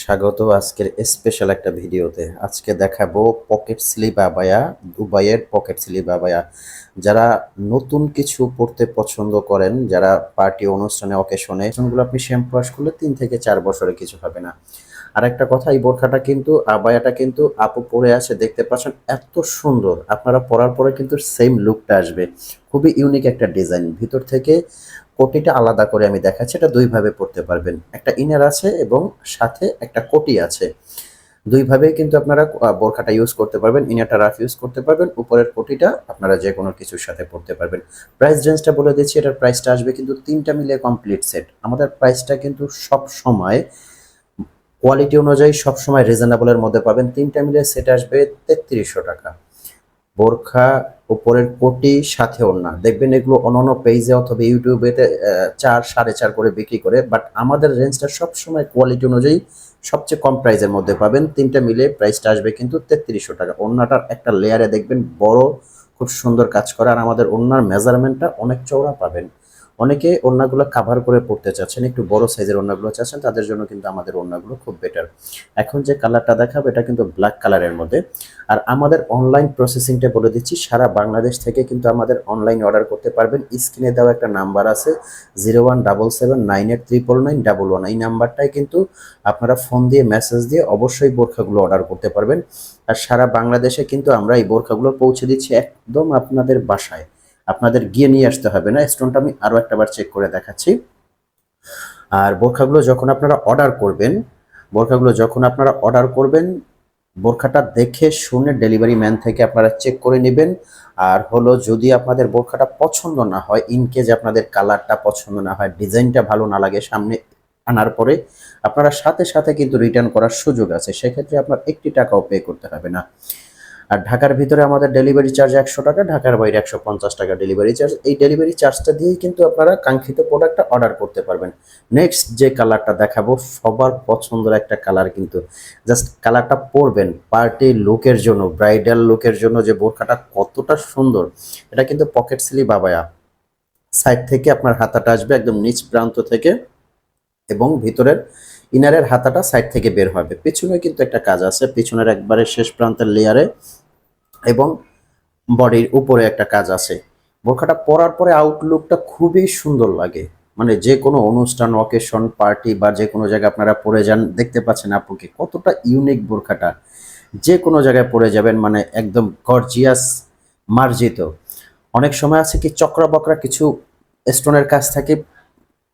স্বাগত আজকের স্পেশাল একটা ভিডিওতে। আজকে দেখাবো পকেট স্লিভ আবায়া, দুবাইয়ের পকেট স্লিভ আবায়া। যারা নতুন কিছু পড়তে পছন্দ করেন, যারা পার্টি অনুষ্ঠানে অকেশনে গুলো আপনি শ্যাম্পু ওয়াশ করলে 3 থেকে 4 বছরে কিছু হবে না। আর একটা কথা, এই বোরখাটা কিন্তু আবায়াটা কিন্তু আপু পরে আছে, দেখতে পাচ্ছেন এত সুন্দর। আপনারা পরার পরে কিন্তু সেম লুকটা আসবে। খুবই ইউনিক একটা ডিজাইন। ভিতর থেকে কোটিটা আলাদা করে আমি দেখাচ্ছি। এটা দুইভাবে পড়তে পারবেন, একটা ইনার আছে এবং সাথে একটা কোটি আছে। দুইভাবেই কিন্তু আপনারা বোরখাটা ইউজ করতে পারবেন। ইনারটা রাফ ইউজ করতে পারবেন, উপরের কোটিটা আপনারা যে কোনো কিছুর সাথে পড়তে পারবেন। প্রাইস রেঞ্জটা বলে দিচ্ছি। এটার প্রাইসটা আসবে কিন্তু তিনটা মিলিয়ে কমপ্লিট সেট। আমাদের প্রাইসটা কিন্তু সব সময় কোয়ালিটি অনুযায়ী সবসময় রিজনেবলের মধ্যে পাবেন। তিনটা মিলিয়ে সেট আসবে ৩৩০০ টাকা। বোরখা, উপরের কোটি, সাথে ওড়না। দেখবেন এগুলো অন্যান্য পেজে অথবা ইউটিউবেতে ৪, ৪.৫ করে বিক্রি করে, বাট আমাদের রেঞ্জটা সবসময় কোয়ালিটি অনুযায়ী সবচেয়ে কম প্রাইসের মধ্যে পাবেন। তিনটা মিলে প্রাইসটা আসবে কিন্তু ৩৩০০ টাকা। ওড়নাটার একটা লেয়ারে দেখবেন বড়, খুব সুন্দর কাজ করা। আর আমাদের ওড়নার মেজারমেন্টটা অনেক চওড়া পাবেন। অনেকে ওড়নাগুলো কাভার করে পড়তে চাচ্ছেন, একটু বড় সাইজের ওড়নাগুলো চাচ্ছেন, তাদের জন্য কিন্তু আমাদের ওড়নাগুলো খুব বেটার। এখন যে কালারটা দেখাবো এটা কিন্তু ব্ল্যাক কালারের মধ্যে। আর আমাদের অনলাইন প্রসেসিংটা বলে দিচ্ছি, সারা বাংলাদেশ থেকে কিন্তু আমাদের অনলাইন অর্ডার করতে পারবেন। স্ক্রিনে দেওয়া একটা নাম্বার আছে 0177983991, এই নাম্বারটাই কিন্তু আপনারা ফোন দিয়ে মেসেজ দিয়ে অবশ্যই বোরখাগুলো অর্ডার করতে পারবেন। আর সারা বাংলাদেশে কিন্তু আমরা এই বোরখাগুলো পৌঁছে দিচ্ছি একদম আপনাদের বাসায়। আপনাদের গিয়ে নিয়ে আসতে হবে না। স্টোনটা আমি আরও একটাবার চেক করে দেখাচ্ছি। আর বোরখাগুলো যখন আপনারা অর্ডার করবেন, বোরখাটা দেখে শুনে ডেলিভারি ম্যান থেকে আপনারা চেক করে নেবেন। আর হলো, যদি আপনাদের বোরখাটা পছন্দ না হয়, ইনকেস আপনাদের কালারটা পছন্দ না হয়, ডিজাইনটা ভালো না লাগে, সামনে আনার পরে আপনারা সাথে সাথে কিন্তু রিটার্ন করার সুযোগ আছে। সেক্ষেত্রে আপনার একটি টাকাও পে করতে হবে না। আর ঢাকার ভিতরে আমাদের ডেলিভারি চার্জ ১০০ টাকা, ঢাকার বাইরে ১৫০ টাকা ডেলিভারি চার্জ। এই ডেলিভারি চার্জটা দিয়েই কিন্তু আপনারা কাঙ্ক্ষিত প্রোডাক্টটা অর্ডার করতে পারবেন। নেক্সট যে কালারটা দেখাবো, সবার পছন্দের একটা কালার, কিন্তু জাস্ট কালারটা পরবেন পার্টি লুকের জন্য, ব্রাইডাল লুকের জন্য যে বোরখাটা কতটা সুন্দর। এটা কিন্তু পকেট স্লিভ আবায়া। সাইড থেকে আপনার হাতাটা আসবে একদম নিচ প্রান্ত থেকে, এবং ভিতরের ইনারের হাতাটা সাইড থেকে বের হবে। পিছনে কিন্তু একটা কাজ আছে, পিছনের একবারে শেষ প্রান্তের লেয়ারে এবং বডির উপরে একটা কাজ আছে। বোরখাটা পরার পরে আউটলুকটা খুবই সুন্দর লাগে। মানে যে কোনো অনুষ্ঠান, অকেশন, পার্টি বা যে কোনো জায়গায় আপনারা পরে যান, দেখতে পাচ্ছেন আপুকে কতটা ইউনিক বোরখাটা। যে কোনো জায়গায় পরে যাবেন, মানে একদম গর্জিয়াস, মার্জিত। অনেক সময় আছে কি চক্রা বকরা কিছু স্টোনের কাজ থাকে,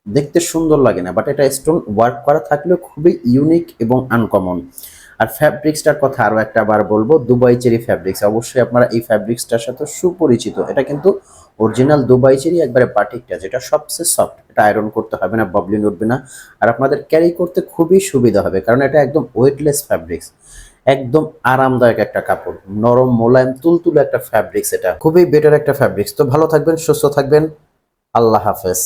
দেখতে সুন্দর লাগে না, বাট এটা স্টোন ওয়ার্ক করা থাকলেও খুবই ইউনিক এবং আনকমন। আর ফ্যাব্রিক্সটার কথা আরও একটা বার বলবো, দুবাই চেরি ফ্যাব্রিক্স। অবশ্যই আপনারা এই ফ্যাব্রিক্সটার সাথে সুপরিচিত। এটা কিন্তু অরিজিনাল দুবাই চেরি, একবারে বাটিকটা, যেটা সবচেয়ে সফট। এটা আয়রন করতে হবে না, বাবলিন উঠবে না। আর আপনাদের ক্যারি করতে খুবই সুবিধা হবে, কারণ এটা একদম ওয়েটলেস ফ্যাব্রিক্স। একদম আরামদায়ক একটা কাপড়, নরম মোলায়েম তুলতুলে একটা ফ্যাব্রিক্স। এটা খুবই বেটার একটা ফ্যাব্রিক্স। তো ভালো থাকবেন, সুস্থ থাকবেন, আল্লাহ হাফেজ।